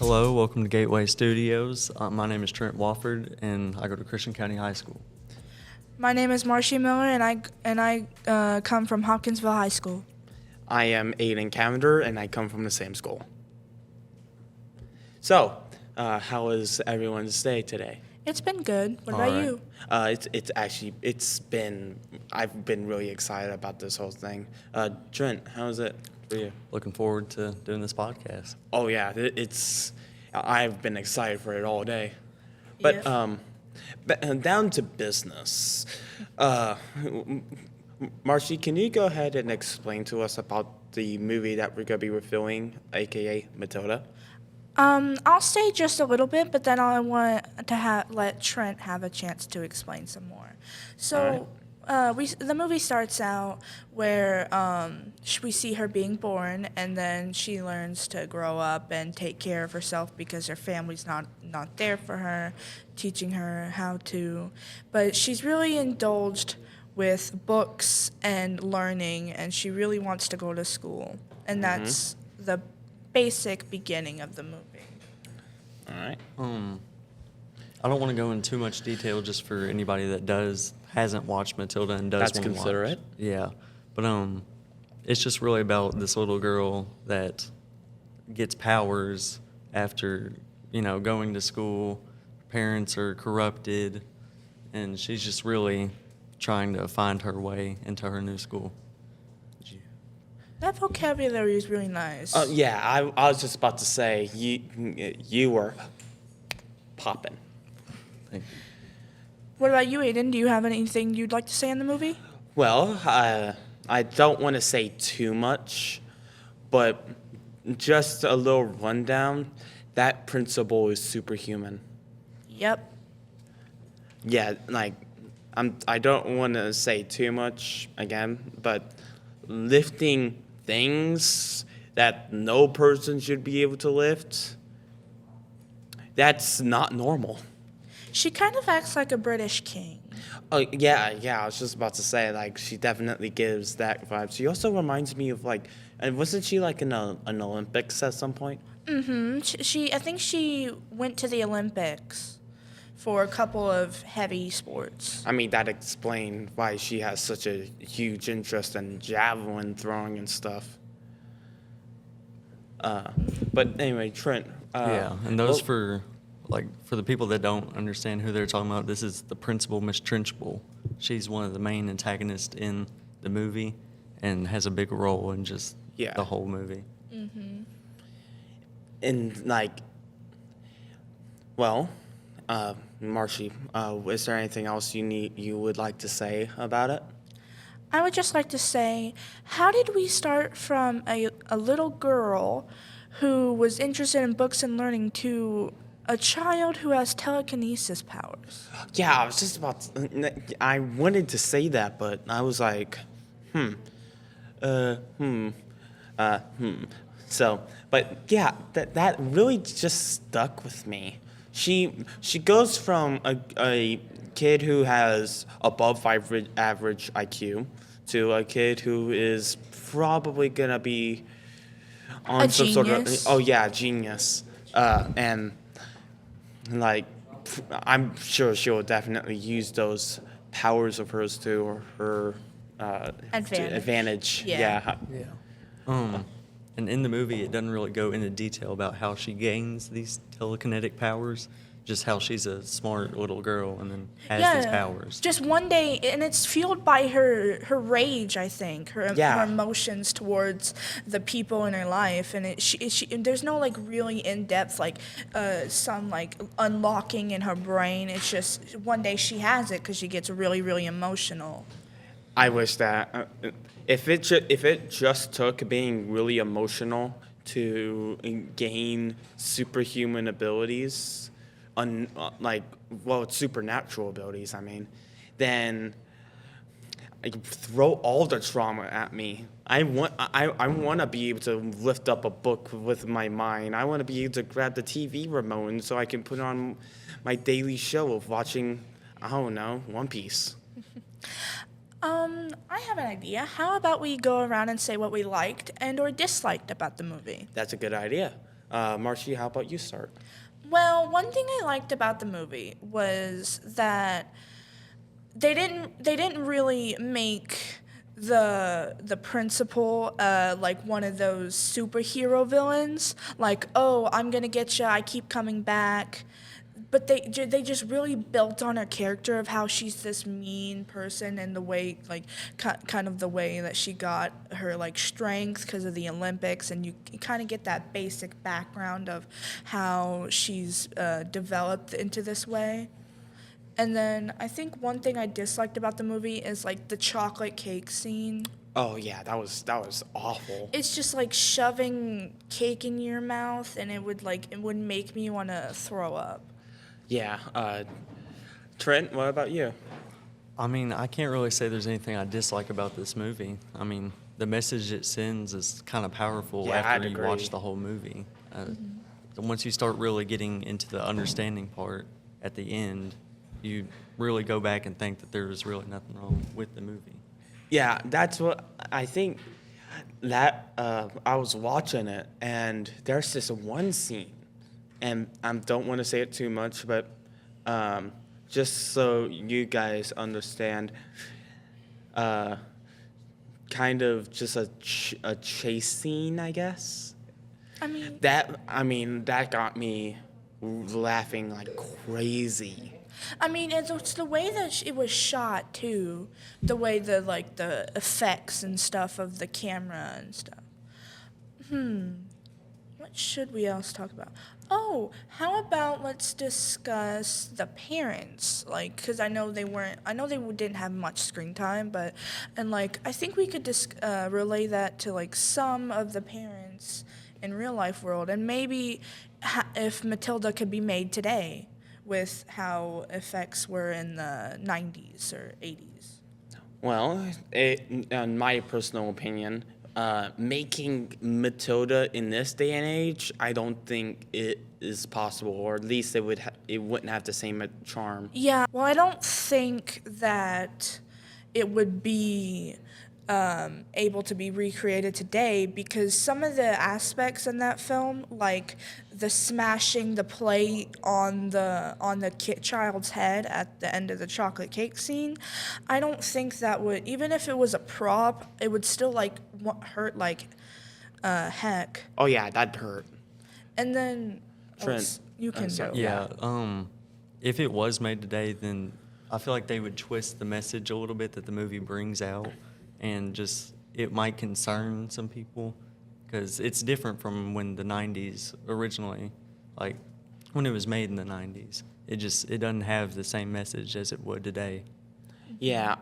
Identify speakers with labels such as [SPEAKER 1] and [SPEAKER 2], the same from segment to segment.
[SPEAKER 1] Hello, welcome to Gateway Studios. My name is Trent Wofford, and I go to Christian County High School.
[SPEAKER 2] My name is Marcy Miller, and I come from Hopkinsville High School.
[SPEAKER 3] I am Aiden Cavendar, and I come from the same school. So, how was everyone's day today?
[SPEAKER 2] It's been good. What
[SPEAKER 1] All
[SPEAKER 2] about
[SPEAKER 1] right.
[SPEAKER 2] you?
[SPEAKER 3] I've been really excited about this whole thing. Trent, how is it for you?
[SPEAKER 1] Looking forward to doing this podcast.
[SPEAKER 3] Oh yeah, I've been excited for it all day. But down to business. Marcy, can you go ahead and explain to us about the movie that we're gonna be reviewing, aka Matilda?
[SPEAKER 2] I'll say just a little bit, but then I want to let Trent have a chance to explain some more. So, the movie starts out where we see her being born, and then she learns to grow up and take care of herself because her family's not there for her, teaching her how to. But she's really indulged with books and learning, and she really wants to go to school, and that's the basic beginning of the movie.
[SPEAKER 3] All right.
[SPEAKER 1] I don't want to go into too much detail just for anybody that hasn't watched Matilda and does
[SPEAKER 3] That's
[SPEAKER 1] want to
[SPEAKER 3] considerate.
[SPEAKER 1] watch. Yeah, but it's just really about this little girl that gets powers after going to school. Her parents are corrupted, and she's just really trying to find her way into her new school.
[SPEAKER 2] That vocabulary is really nice.
[SPEAKER 3] Yeah, I was just about to say you were popping.
[SPEAKER 1] Thank you.
[SPEAKER 2] What about you, Aiden? Do you have anything you'd like to say in the movie?
[SPEAKER 3] Well, I don't want to say too much, but just a little rundown. That principal is superhuman.
[SPEAKER 2] Yep.
[SPEAKER 3] Yeah, I don't want to say too much again, but lifting things that no person should be able to lift, that's not normal.
[SPEAKER 2] She kind of acts like a British king.
[SPEAKER 3] Oh, yeah, I was just about to say, she definitely gives that vibe. She also reminds me of, and wasn't she, in an Olympics at some point?
[SPEAKER 2] I think she went to the Olympics for a couple of heavy sports.
[SPEAKER 3] I mean, that explained why she has such a huge interest in javelin throwing and stuff. But anyway, Trent.
[SPEAKER 1] Yeah, and those for the people that don't understand who they're talking about, this is the principal, Miss Trenchbull. She's one of the main antagonists in the movie and has a big role in just the whole movie.
[SPEAKER 3] And Marcy, is there anything else you would like to say about it?
[SPEAKER 2] I would just like to say, how did we start from a little girl who was interested in books and learning to a child who has telekinesis powers?
[SPEAKER 3] Yeah, I was just about to, I wanted to say that, but I was like, So, but yeah, that really just stuck with me. She goes from a kid who has above average IQ to a kid who is probably gonna be on some
[SPEAKER 2] genius.
[SPEAKER 3] sort of genius, and I'm sure she'll definitely use those powers of hers to her advantage.
[SPEAKER 2] Yeah.
[SPEAKER 1] And in the movie, it doesn't really go into detail about how she gains these telekinetic powers, just how she's a smart little girl and then has these powers.
[SPEAKER 2] Just one day, and it's fueled by her rage, I think, her emotions towards the people in her life, and there's no really in depth some unlocking in her brain. It's just one day she has it because she gets really, really emotional.
[SPEAKER 3] I wish that if it just took being really emotional to gain superhuman abilities, supernatural abilities, then throw all the trauma at me. I want to be able to lift up a book with my mind. I want to be able to grab the TV remote so I can put on my daily show of watching, I don't know, One Piece.
[SPEAKER 2] I have an idea. How about we go around and say what we liked and or disliked about the movie?
[SPEAKER 3] That's a good idea. Marcy, how about you start?
[SPEAKER 2] Well, one thing I liked about the movie was that they didn't really make the principal like one of those superhero villains, like, oh, I'm gonna get you, I keep coming back. But they just really built on her character of how she's this mean person, and the way, like, kind of the way that she got her, like, strength because of the Olympics, and you kind of get that basic background of how she's developed into this way. And then I think one thing I disliked about the movie is, like, the chocolate cake scene.
[SPEAKER 3] Oh yeah, that was awful.
[SPEAKER 2] It's just like shoving cake in your mouth, and it would make me want to throw up.
[SPEAKER 3] Yeah. Trent, what about you?
[SPEAKER 1] I mean, I can't really say there's anything I dislike about this movie. I mean, the message it sends is kind of powerful
[SPEAKER 3] Yeah,
[SPEAKER 1] after
[SPEAKER 3] I'd
[SPEAKER 1] you
[SPEAKER 3] agree.
[SPEAKER 1] watch the whole movie. Once you start really getting into the understanding part at the end, you really go back and think that there's really nothing wrong with the movie.
[SPEAKER 3] Yeah, that's what I think. That I was watching it, and there's this one scene, and I don't want to say it too much, but just so you guys understand, kind of just a chase scene, I guess.
[SPEAKER 2] I mean,
[SPEAKER 3] That got me laughing like crazy.
[SPEAKER 2] it's the way that it was shot too, the way the effects and stuff of the camera and stuff. What should we else talk about? Oh, how about let's discuss the parents, like, because I know they didn't have much screen time, but, and like, I think we could relay that to like some of the parents in real life world, and maybe if Matilda could be made today with how effects were in the 90s or 80s.
[SPEAKER 3] Well, in my personal opinion, making Matilda in this day and age, I don't think it is possible, or at least it wouldn't have the same charm.
[SPEAKER 2] Yeah, well, I don't think that it would be able to be recreated today, because some of the aspects in that film, like the smashing the plate on the child's head at the end of the chocolate cake scene, I don't think that would, even if it was a prop, it would still like hurt like heck.
[SPEAKER 3] Oh yeah, that hurt.
[SPEAKER 2] And then
[SPEAKER 3] Trent,
[SPEAKER 2] you can
[SPEAKER 3] sorry.
[SPEAKER 2] go.
[SPEAKER 1] Yeah. If it was made today, then I feel like they would twist the message a little bit that the movie brings out, and just it might concern some people because it's different from when the 90s originally, like when it was made in the 90s. It doesn't have the same message as it would today.
[SPEAKER 3] Yeah,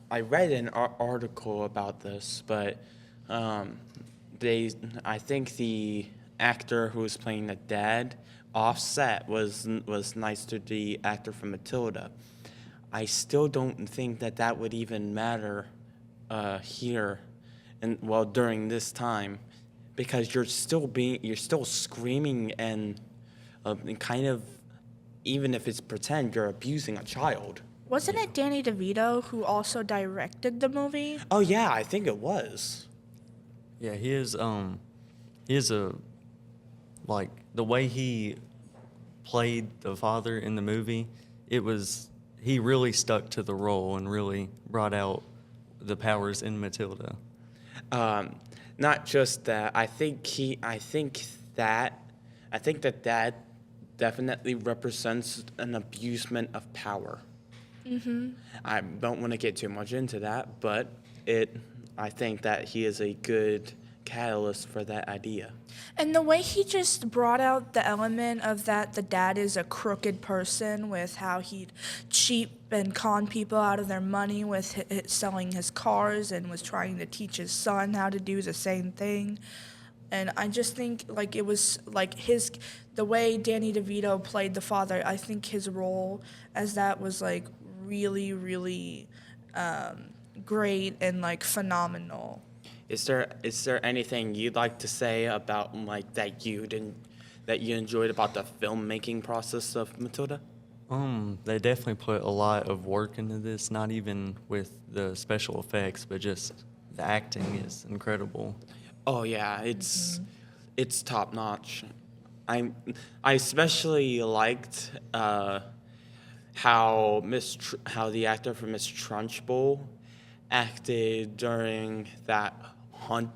[SPEAKER 3] I read an article about this, but I think the actor who was playing the dad offset was nice to the actor from Matilda. I still don't think that would even matter here, and well, during this time, because you're still screaming and kind of, even if it's pretend, you're abusing a child.
[SPEAKER 2] Wasn't it Danny DeVito who also directed the movie?
[SPEAKER 3] Oh yeah, I think it was.
[SPEAKER 1] Yeah, he is a, like, the way he played the father in the movie, he really stuck to the role and really brought out the powers in Matilda.
[SPEAKER 3] Not just that. I think that definitely represents an abusement of power. I don't want to get too much into that, but I think that he is a good catalyst for that idea.
[SPEAKER 2] And the way he just brought out the element of that the dad is a crooked person, with how he'd cheat and con people out of their money with selling his cars, and was trying to teach his son how to do the same thing. And I just think, like, it was like the way Danny DeVito played the father, I think his role as that was like really, really great and like phenomenal.
[SPEAKER 3] Is there anything you'd like to say about like that you enjoyed about the filmmaking process of Matilda?
[SPEAKER 1] They definitely put a lot of work into this, not even with the special effects, but just the acting is incredible.
[SPEAKER 3] Oh yeah, it's It's top notch. I especially liked how the actor for Miss Trunchbull acted during that haunted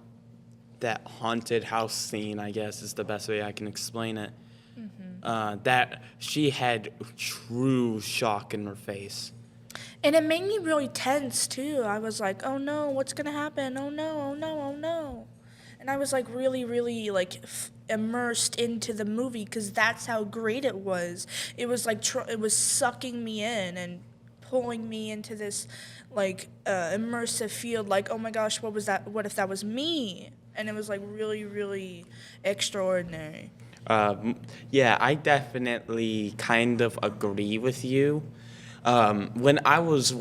[SPEAKER 3] house scene. I guess is the best way I can explain it. That she had true shock in her face.
[SPEAKER 2] And it made me really tense too. I was like, "Oh no, what's gonna happen? Oh no, oh no, oh no!" And I was like really, really like immersed into the movie because that's how great it was. It was like it was sucking me in and pulling me into this like immersive field. Like, oh my gosh, what was that? What if that was me? And it was like really, really extraordinary.
[SPEAKER 3] Yeah, I definitely kind of agree with you. When I was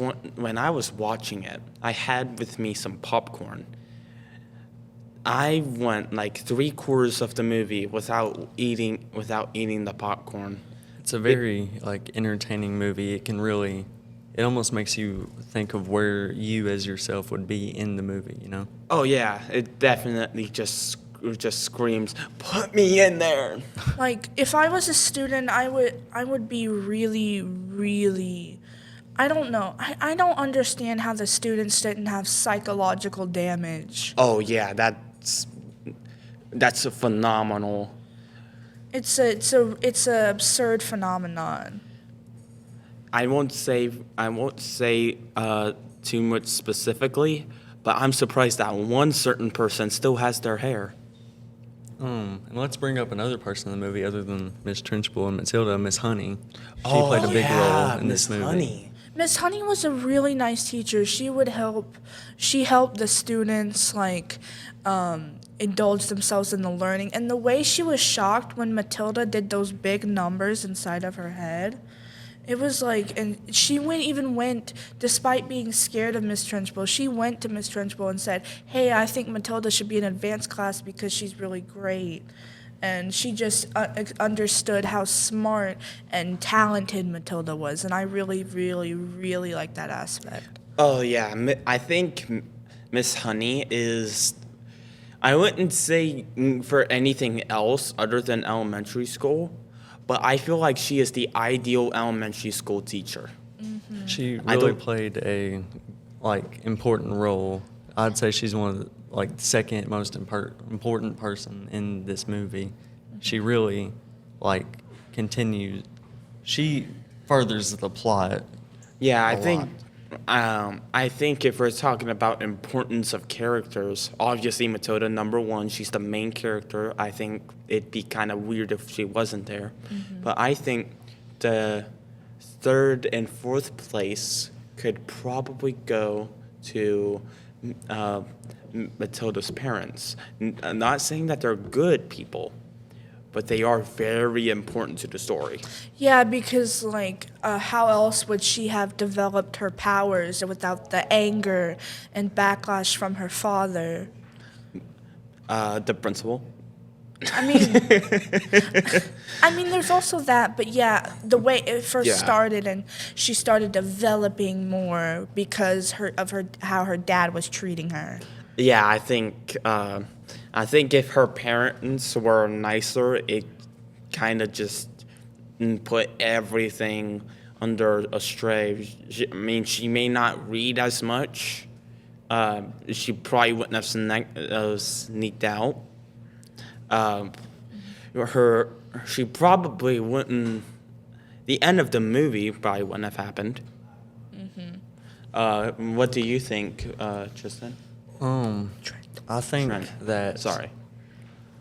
[SPEAKER 3] watching it, I had with me some popcorn. I went like 3/4 of the movie without eating the popcorn.
[SPEAKER 1] It's a very like entertaining movie. It almost makes you think of where you as yourself would be in the movie, you know?
[SPEAKER 3] Oh yeah, it definitely just screams, "Put me in there."
[SPEAKER 2] Like if I was a student, I would be really, really. I don't know. I don't understand how the students didn't have psychological damage.
[SPEAKER 3] Oh yeah, that's a phenomenal.
[SPEAKER 2] It's a absurd phenomenon.
[SPEAKER 3] I won't say too much specifically, but I'm surprised that one certain person still has their hair.
[SPEAKER 1] And let's bring up another person in the movie other than Miss Trunchbull and Matilda, Miss Honey. She played a big role in this
[SPEAKER 3] Miss
[SPEAKER 1] movie.
[SPEAKER 3] Honey.
[SPEAKER 2] Miss Honey was a really nice teacher. She helped the students like indulge themselves in the learning. And the way she was shocked when Matilda did those big numbers inside of her head, it was like, and she went, despite being scared of Miss Trunchbull, she went to Miss Trunchbull and said, "Hey, I think Matilda should be in advanced class because she's really great." And she just understood how smart and talented Matilda was, and I really, really, really like that aspect.
[SPEAKER 3] Oh yeah, I think Miss Honey is. I wouldn't say for anything else other than elementary school, but I feel like she is the ideal elementary school teacher.
[SPEAKER 1] She
[SPEAKER 3] I
[SPEAKER 1] really
[SPEAKER 3] don't-
[SPEAKER 1] played a important role. I'd say she's one of the second most important person in this movie. She really continues. She furthers the plot.
[SPEAKER 3] Yeah,
[SPEAKER 1] a lot.
[SPEAKER 3] I think if we're talking about importance of characters, obviously Matilda, number one, she's the main character. I think it'd be kind of weird if she wasn't there. But I think the third and fourth place could probably go to Matilda's parents. I'm not saying that they're good people, but they are very important to the story.
[SPEAKER 2] Yeah, because how else would she have developed her powers without the anger and backlash from her father?
[SPEAKER 3] The principal.
[SPEAKER 2] I mean, there's also that, but yeah, the way it first
[SPEAKER 3] Yeah.
[SPEAKER 2] started, and she started developing more because how her dad was treating her.
[SPEAKER 3] Yeah, I think if her parents were nicer, it kind of just put everything under a stray. She may not read as much. She probably wouldn't have sneaked out. She probably wouldn't. The end of the movie probably wouldn't have happened. What do you think, Tristan?
[SPEAKER 1] I think
[SPEAKER 3] Trent.
[SPEAKER 1] that
[SPEAKER 3] Sorry.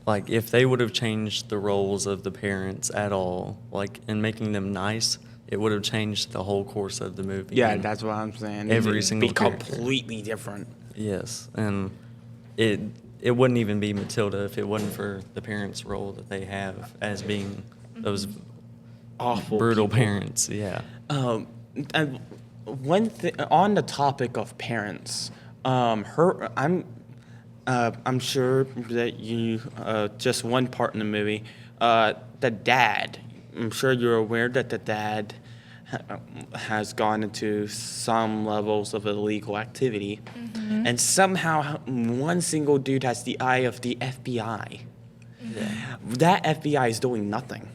[SPEAKER 1] if they would have changed the roles of the parents at all, and making them nice, it would have changed the whole course of the movie.
[SPEAKER 3] Yeah,
[SPEAKER 1] And
[SPEAKER 3] that's what I'm saying.
[SPEAKER 1] every
[SPEAKER 3] It'd
[SPEAKER 1] single
[SPEAKER 3] be
[SPEAKER 1] character.
[SPEAKER 3] completely different.
[SPEAKER 1] Yes, and it wouldn't even be Matilda if it wasn't for the parents' role that they have as being those
[SPEAKER 3] Awful
[SPEAKER 1] brutal
[SPEAKER 3] people.
[SPEAKER 1] parents. Yeah.
[SPEAKER 3] And on the topic of parents, I'm sure that you just one part in the movie, the dad. I'm sure you're aware that the dad has gone into some levels of illegal activity, and somehow one single dude has the eye of the FBI.
[SPEAKER 1] Yeah.
[SPEAKER 3] That FBI is doing nothing.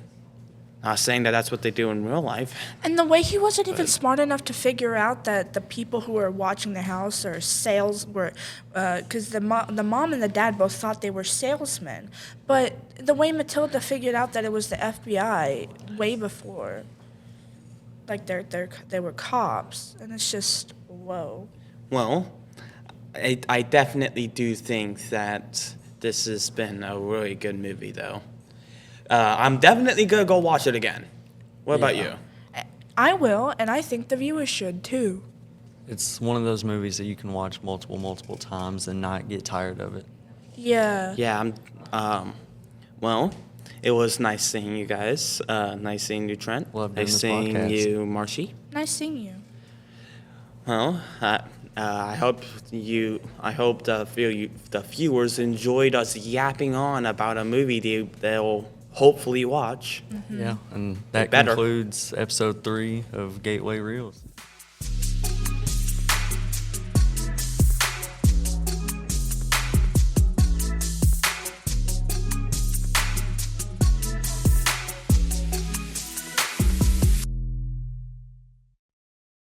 [SPEAKER 3] Not saying that that's what they do in real life.
[SPEAKER 2] And the way he wasn't even smart enough to figure out that the people who were watching the house or because the mom and the dad both thought they were salesmen, but the way Matilda figured out that it was the FBI way before, like they were cops, and it's just whoa.
[SPEAKER 3] Well, I definitely do think that this has been a really good movie, though. I'm definitely going to go watch it again. What about you?
[SPEAKER 2] I will, and I think the viewers should too.
[SPEAKER 1] It's one of those movies that you can watch multiple times and not get tired of it.
[SPEAKER 2] Yeah.
[SPEAKER 3] Yeah, well, it was nice seeing you guys. Nice seeing you, Trent.
[SPEAKER 1] Love doing
[SPEAKER 3] Nice
[SPEAKER 1] this
[SPEAKER 3] seeing
[SPEAKER 1] podcast.
[SPEAKER 3] you, Marshy.
[SPEAKER 2] Nice seeing you.
[SPEAKER 3] Well, I hope the viewers enjoyed us yapping on about a movie they'll hopefully watch.
[SPEAKER 1] Yeah, and that
[SPEAKER 3] better.
[SPEAKER 1] concludes episode 3 of Gateway Reels.